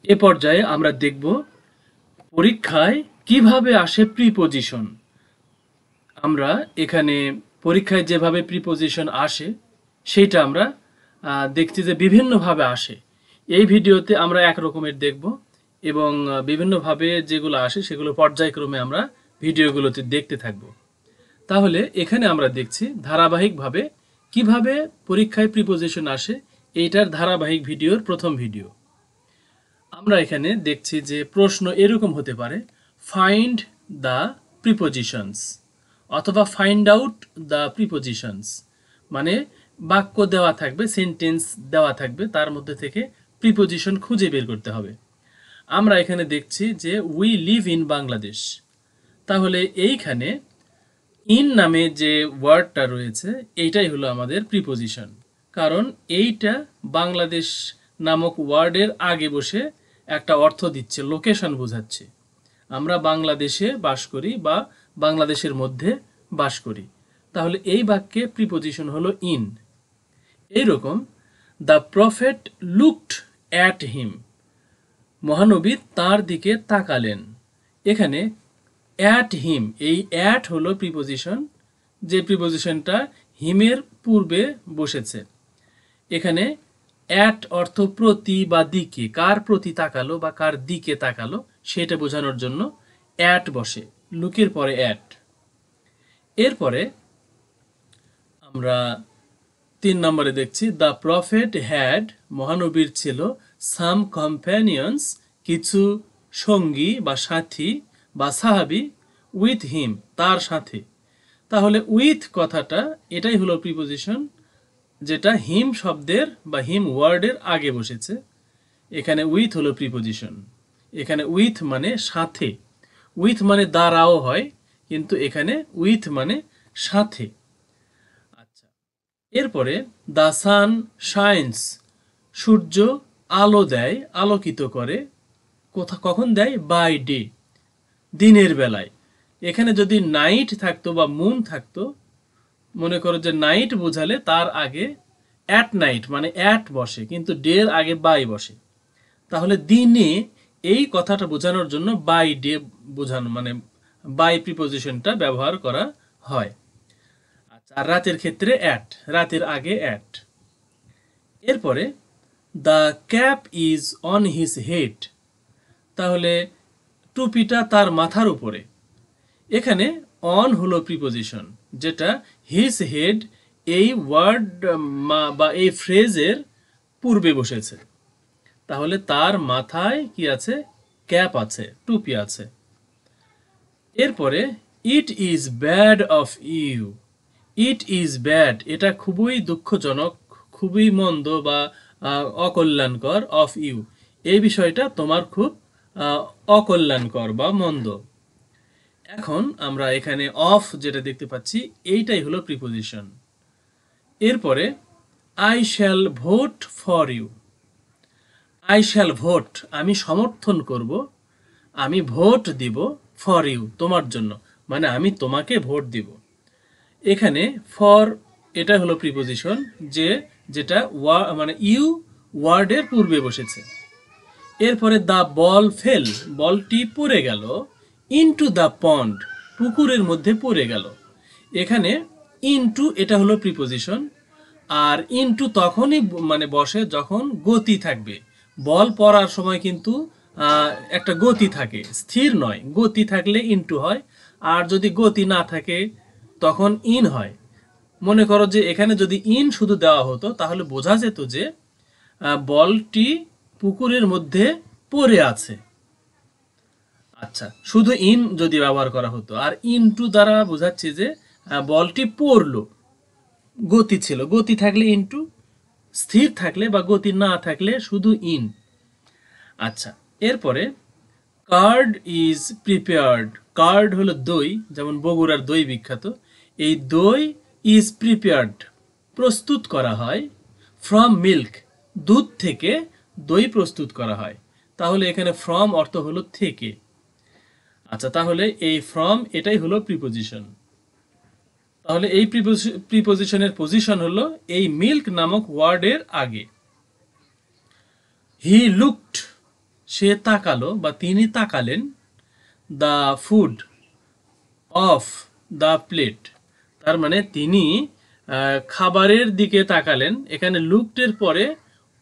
এ পর্যায়ে আমরা দেখব পরীক্ষায় কিভাবে আসে প্রিপজিশন। আমরা এখানে পরীক্ষায় যেভাবে প্রিপজিশন আসে সেইটা আমরা দেখছি যে বিভিন্নভাবে আসে। এই ভিডিওতে আমরা এক রকমের দেখব এবং বিভিন্নভাবে যেগুলো আসে সেগুলো পর্যায়ক্রমে আমরা ভিডিওগুলোতে দেখতে থাকব। তাহলে এখানে আমরা দেখছি ধারাবাহিকভাবে কিভাবে পরীক্ষায় প্রিপজিশন আসে, এইটার ধারাবাহিক ভিডিওর প্রথম ভিডিও। আমরা এখানে দেখছি যে প্রশ্ন এরকম হতে পারে, ফাইন্ড দ্য প্রিপজিশনস অথবা ফাইন্ড আউট দ্য প্রিপজিশনস, মানে বাক্য দেওয়া থাকবে, সেন্টেন্স দেওয়া থাকবে, তার মধ্যে থেকে প্রিপজিশন খুঁজে বের করতে হবে। আমরা এখানে দেখছি যে উই লিভ ইন বাংলাদেশ। তাহলে এইখানে ইন নামে যে ওয়ার্ডটা রয়েছে এইটাই হলো আমাদের প্রিপজিশন, কারণ এইটা বাংলাদেশ নামক ওয়ার্ডের আগে বসে একটা অর্থ দিচ্ছে, লোকেশন বোঝাচ্ছে। আমরা বাংলাদেশে বাস করি বা বাংলাদেশের মধ্যে বাস করি, তাহলে এই বাক্যে প্রিপজিশন হলো ইন। এইরকম the prophet looked at him, মহানবী তার দিকে তাকালেন। এখানে অ্যাট হিম, এই অ্যাট হলো প্রিপজিশন, যে প্রিপজিশনটা হিমের পূর্বে বসেছে। এখানে অ্যাট অর্থ প্রতি বা দিকে, কার প্রতি তাকালো বা কার দিকে তাকালো সেটা বোঝানোর জন্য অ্যাট বসে, লুকের পরে অ্যাট। এরপরে আমরা 3 নম্বরে দেখছি দ্য প্রফেট হ্যাড, মহানবীর ছিল সাম কম্প্যানিয়ন্স, কিছু সঙ্গী বা সাথী বা সাহাবী, উইথ হিম, তার সাথে। তাহলে উইথ কথাটা এটাই হলো প্রিপজিশন, যেটা হিম শব্দের বা হিম ওয়ার্ডের আগে বসেছে। এখানে উইথ হলো প্রিপজিশন। এখানে উইথ মানে সাথে, উইথ মানে দ্বারাও হয়, কিন্তু এখানে উইথ মানে সাথে। আচ্ছা, এরপরে দ্য সান শাইন্স, সূর্য আলো দেয়, আলোকিত করে। কখন দেয়? বাই ডে, দিনের বেলায়। এখানে যদি নাইট থাকতো বা মুন থাকতো, মনে করো যে নাইট বোঝালে তার আগে অ্যাট নাইট মানে অ্যাট বসে, কিন্তু ডের আগে বাই বসে। তাহলে দিনে এই কথাটা বোঝানোর জন্য বাই ডে বোঝানো মানে বাই প্রিপজিশনটা ব্যবহার করা হয়। আচ্ছা, আর রাতের ক্ষেত্রে অ্যাট, রাতের আগে অ্যাট। এরপরে the cap is on his head, তাহলে টুপিটা তার মাথার উপরে। এখানে অন হলো প্রিপজিশন, যেটা হিজ হেড এই ওয়ার্ড বা এই ফ্রেজের পূর্বে বসেছে। তাহলে তার মাথায় কি আছে? ক্যাপ আছে, টুপি আছে। এরপরে it is bad of you, it is bad, এটা খুবই দুঃখজনক, খুবই মন্দ বা অকল্যাণকর, অফ ইউ, এই বিষয়টা তোমার খুব অকল্যাণকর বা মন্দ। এখন আমরা এখানে অফ যেটা দেখতে পাচ্ছি এইটাই হলো প্রিপজিশন। এরপরে I shall vote for you, I shall vote, আমি সমর্থন করব, আমি ভোট দিব, ফর ইউ, তোমার জন্য, মানে আমি তোমাকে ভোট দিব। এখানে ফর এটা হলো প্রিপজিশন, যেটা মানে ইউ ওয়ার্ডের পূর্বে বসেছে। এরপরে দ্য বল ফেল, বলটি পড়ে গেল, ইনটু দ্য পন্ড, পুকুরের মধ্যে পড়ে গেল। এখানে ইনটু এটা হলো প্রিপজিশন, আর ইনটু তখনই মানে বসে যখন গতি থাকবে। বল পড়ার সময় কিন্তু একটা গতি থাকে, স্থির নয়, গতি থাকলে ইনটু হয়, আর যদি গতি না থাকে তখন ইন হয়। মনে করো যে এখানে যদি ইন শুধু দেওয়া হতো তাহলে বোঝা যেত যে বলটি পুকুরের মধ্যে পড়ে আছে। আচ্ছা, শুধু ইন যদি ব্যবহার করা হতো, আর ইনটু দ্বারা বোঝাচ্ছে যে বলটি পড়লো, গতি ছিল, গতি থাকলে ইনটু, স্থির থাকলে বা গতি না থাকলে শুধু ইন। আচ্ছা, এরপরে কার্ড ইজ প্রিপেয়ার্ড, কার্ড হলো দই, যেমন বগুড়ার দই বিখ্যাত। এই দই ইজ প্রিপেয়ার্ড, প্রস্তুত করা হয়, ফ্রম মিল্ক, দুধ থেকে দই প্রস্তুত করা হয়। তাহলে এখানে ফ্রম অর্থ হলো থেকে। আচ্ছা, তাহলে এই ফ্রম এটাই হলো প্রিপজিশন। তাহলে এই প্রিপজিশনের পজিশন হলো এই মিল্ক নামক ওয়ার্ডের আগে। হি লুকড, সে তাকালো বা তিনি তাকালেন, the food of the plate, তার মানে তিনি খাবারের দিকে তাকালেন। এখানে লুকটের পরে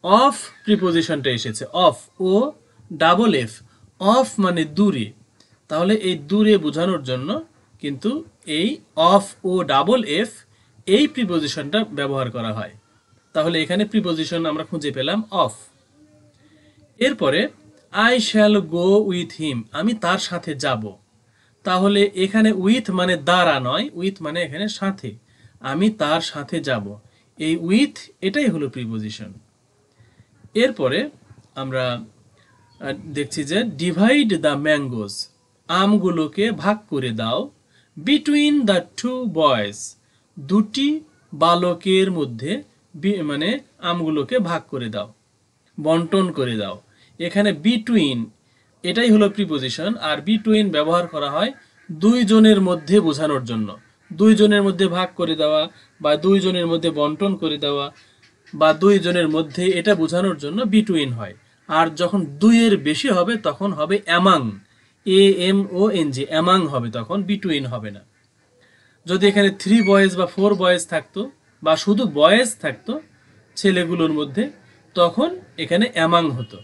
অফ প্রিপোজিশনটা এসেছে, off O double F, off মানে দূরে, তাহলে এই দূরে বোঝানোর জন্য কিন্তু এই অফ ও ডাবল এফ এই প্রিপোজিশনটা ব্যবহার করা হয়। তাহলে এখানে প্রিপোজিশন আমরা খুঁজে পেলাম অফ। এরপরে I shall go with him, আমি তার সাথে যাব। তাহলে এখানে উইথ মানে দ্বারা নয়, উইথ মানে এখানে সাথে, আমি তার সাথে যাব, এই উইথ এটাই হলো প্রিপোজিশন। এরপরে আমরা দেখছি যে ডিভাইড দ্য ম্যাঙ্গোস, আমগুলোকে ভাগ করে দাও, বিটুইন দ্য টু বয়েজ, দুটি বালকের মধ্যে, মানে আমগুলোকে ভাগ করে দাও, বন্টন করে দাও। এখানে বিটুইন এটাই হলো প্রিপোজিশন, আর বিটুইন ব্যবহার করা হয় দুইজনের মধ্যে বোঝানোর জন্য। দুইজনের মধ্যে ভাগ করে দেওয়া বা দুইজনের মধ্যে বন্টন করে দেওয়া বা দুইজনের মধ্যে, এটা বোঝানোর জন্য বিটুইন হয়। আর যখন দুইয়ের বেশি হবে তখন হবে অ্যামাং, AMONG, অ্যামাং হবে, তখন বিটুইন হবে না। যদি এখানে 3 বয়েজ বা 4 বয়েজ থাকতো বা শুধু বয়েজ থাকতো ছেলেগুলোর মধ্যে, তখন এখানে অ্যামাং হতো।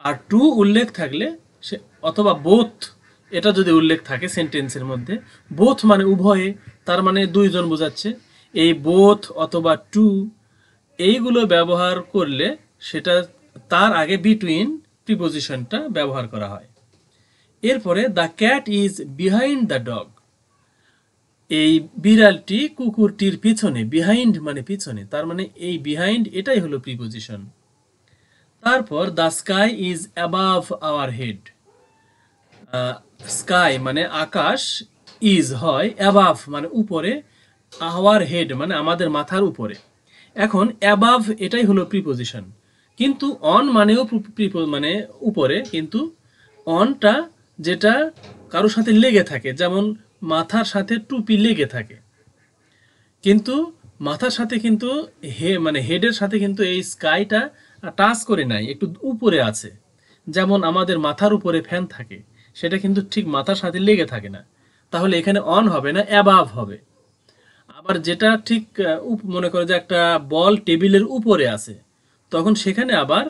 আর টু উল্লেখ থাকলে সে, অথবা বোথ, এটা যদি উল্লেখ থাকে সেন্টেন্সের মধ্যে, বোথ মানে উভয়ে, তার মানে দুইজন বোঝাচ্ছে, এই বোথ অথবা টু এইগুলো ব্যবহার করলে সেটা তার আগে বিটুইন প্রিপোজিশনটা ব্যবহার করা হয়। এরপরে the cat is behind the dog, এই বিড়ালটি কুকুরটির পিছনে, বিহাইন্ড মানে পিছনে, তার মানে এই বিহাইন্ড এটাই হলো প্রিপোজিশন। তারপর the sky is above our head, sky মানে আকাশ, ইজ হয়, অ্যাবাভ মানে উপরে, আওয়ার হেড মানে আমাদের মাথার উপরে। এখন অ্যাবাভ এটাই হলো প্রিপোজিশন, কিন্তু অন মানেও মানে উপরে, কিন্তু অনটা যেটা কারোর সাথে লেগে থাকে, যেমন মাথার সাথে টুপি লেগে থাকে, কিন্তু মাথার সাথে কিন্তু মানে হেডের সাথে কিন্তু এই স্কাইটা টাচ করে নাই, একটু উপরে আছে। যেমন আমাদের মাথার উপরে ফ্যান থাকে, সেটা কিন্তু ঠিক মাথার সাথে লেগে থাকে না, তাহলে এখানে অন হবে না, অ্যাবাভ হবে। আবার যেটা ঠিক মনে করে যে একটা বল টেবিলের উপরে আছে, তখন সেখানে আবার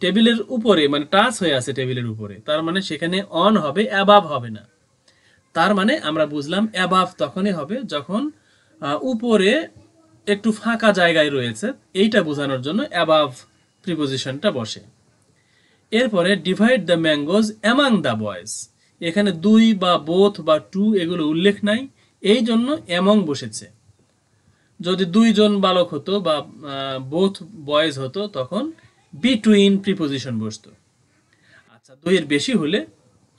টেবিলের উপরে মানে টাচ হয়ে আছে টেবিলের উপরে, তার মানে সেখানে অন হবে, অ্যাবাভ হবে না। তার মানে আমরা বুঝলাম অ্যাবাভ তখনই হবে যখন উপরে একটু ফাঁকা জায়গায় রয়েছে, এইটা বোঝানোর জন্য অ্যাবাভ প্রিপোজিশনটা বসে। এরপরে divide the mangoes among the boys, এখানে দুই বা বোথ বা টু এগুলো উল্লেখ নাই, এই জন্য অ্যামং বসেছে। যদি দুইজন বালক হতো বা বোথ বয়েজ হতো তখন বিটুইন প্রিপোজিশন বসতো। আচ্ছা, দুইয়ের বেশি হলে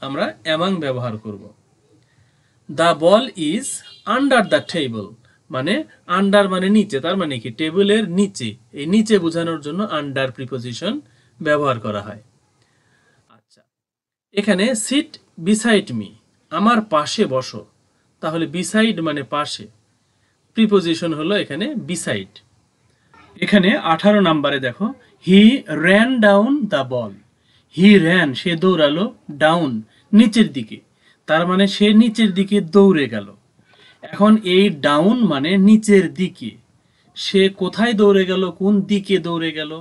আমরা অ্যামাং ব্যবহার করব। The ball is under the table, মানে আন্ডার মানে নিচে, তার মানে কি টেবিলের নিচে, এই নিচে বোঝানোর জন্য আন্ডার প্রিপোজিশন ব্যবহার করা হয়। আচ্ছা, এখানে সিট বিসাইড মি, আমার পাশে বসো, তাহলে বিসাইড মানে পাশে, প্রিপোজিশন হলো এখানে বিসাইড। এখানে 18 নম্বরে দেখো, he ran down the ball, he ran সে দৌড়ালো, ডাউন নিচের দিকে, তার মানে সে নিচের দিকে দৌড়ে গেল। এখন এই ডাউন মানে নিচের দিকে, সে কোথায় দৌড়ে গেল, কোন দিকে দৌড়ে গেল,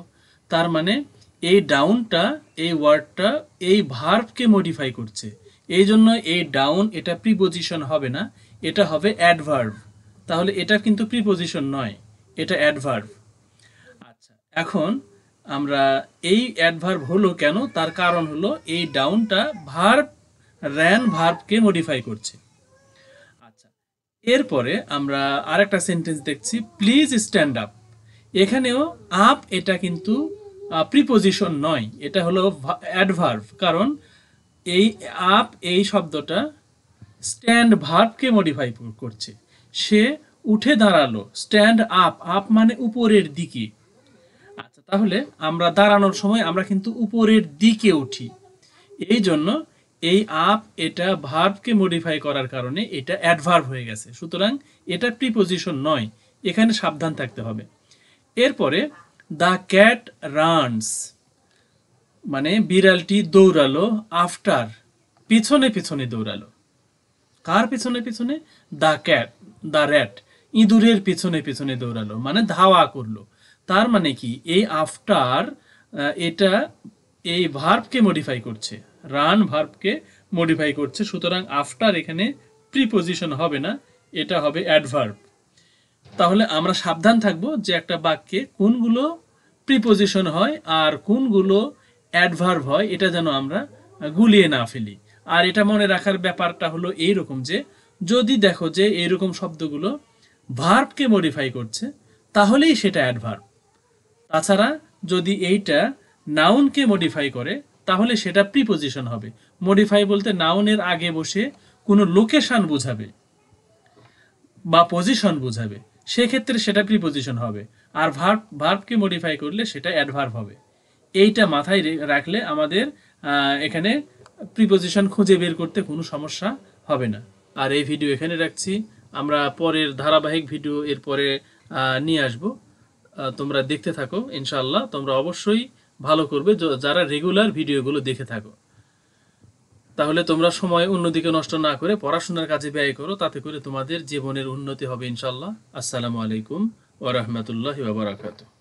তার মানে এই ডাউনটা, এই ওয়ার্ডটা এই ভার্বকে মডিফাই করছে, এই জন্য এই ডাউন এটা প্রিপোজিশন হবে না, এটা হবে অ্যাডভার্ব। তাহলে এটা কিন্তু প্রিপোজিশন নয়, এটা অ্যাডভার্ব। আচ্ছা, এখন আমরা এই অ্যাডভার্ব হলো কেন, তার কারণ হলো এই ডাউনটা ভার্ব র্যান ভার্বকে মডিফাই করছে। আচ্ছা, এরপরে আমরা আরেকটা সেন্টেন্স দেখছি, প্লিজ স্ট্যান্ড আপ, এখানেও আপ এটা কিন্তু প্রিপোজিশন নয়, এটা হলো অ্যাডভার্ব, কারণ এই আপ এই শব্দটা স্ট্যান্ড ভার্বকে মডিফাই করছে, সে উঠে দাঁড়ালো, স্ট্যান্ড আপ, আপ মানে উপরের দিকে। আচ্ছা, তাহলে আমরা দাঁড়ানোর সময় আমরা কিন্তু উপরের দিকে উঠি, এই জন্য এই আপ এটা ভার্বকে মডিফাই করার কারণে এটা অ্যাডভার্ব হয়ে গেছে, সুতরাং এটা প্রিপোজিশন নয়, এখানে সাবধান থাকতে হবে। এরপরে দ্য ক্যাট রানস, মানে বিড়ালটি দৌড়ালো আফটার, পিছনে পিছনে দৌড়ালো। কার পিছনে পিছনে? দ্য ক্যাট, দ্য র্যাট, ইঁদুরের পিছনে পিছনে দৌড়ালো, মানে ধাওয়া করলো। তার মানে কি, এই আফটার এটা এই ভার্বকে মডিফাই করছে, রান ভার্বকে মডিফাই করছে। সুতরাং আফটার এখানে প্রিপোজিশন হবে না, এটা হবে অ্যাডভার্ব। তাহলে আমরা সাবধান থাকবো যে একটা বাক্যে কোনগুলো প্রিপোজিশন হয় আর কোনগুলো অ্যাডভার্ব হয়, এটা যেন আমরা গুলিয়ে না ফেলি। আর এটা মনে রাখার ব্যাপারটা হলো এইরকম যে যদি দেখো যে এইরকম শব্দগুলো ভার্বকে মডিফাই করছে তাহলেই সেটা অ্যাডভার্ব। তাছাড়া যদি এইটা নাউনকে মডিফাই করে তাহলে সেটা প্রিপোজিশন হবে। মডিফাই বলতে নাউনের আগে বসে কোনো লোকেশন বোঝাবে বা পজিশন বোঝাবে, সেক্ষেত্রে সেটা প্রিপোজিশন হবে। আর ভার্বকে মডিফাই করলে সেটা অ্যাডভার্ব হবে। এইটা মাথায় রাখলে আমাদের এখানে প্রিপোজিশন খুঁজে বের করতে কোনো সমস্যা হবে না। আর এই ভিডিও এখানে রাখছি, আমরা পরের ধারাবাহিক ভিডিও এরপরে নিয়ে আসব। তোমরা দেখতে থাকো, ইনশাআল্লাহ তোমরা অবশ্যই ভালো করবে যারা রেগুলার ভিডিওগুলো দেখে থাকো। তাহলে তোমরা সময় অন্যদিকে নষ্ট না করে পড়াশোনার কাজে ব্যয় করো, তাতে করে তোমাদের জীবনের উন্নতি হবে ইনশাআল্লাহ। আসসালামু আলাইকুম ওয়া রাহমাতুল্লাহি ওয়া বারাকাতুহু।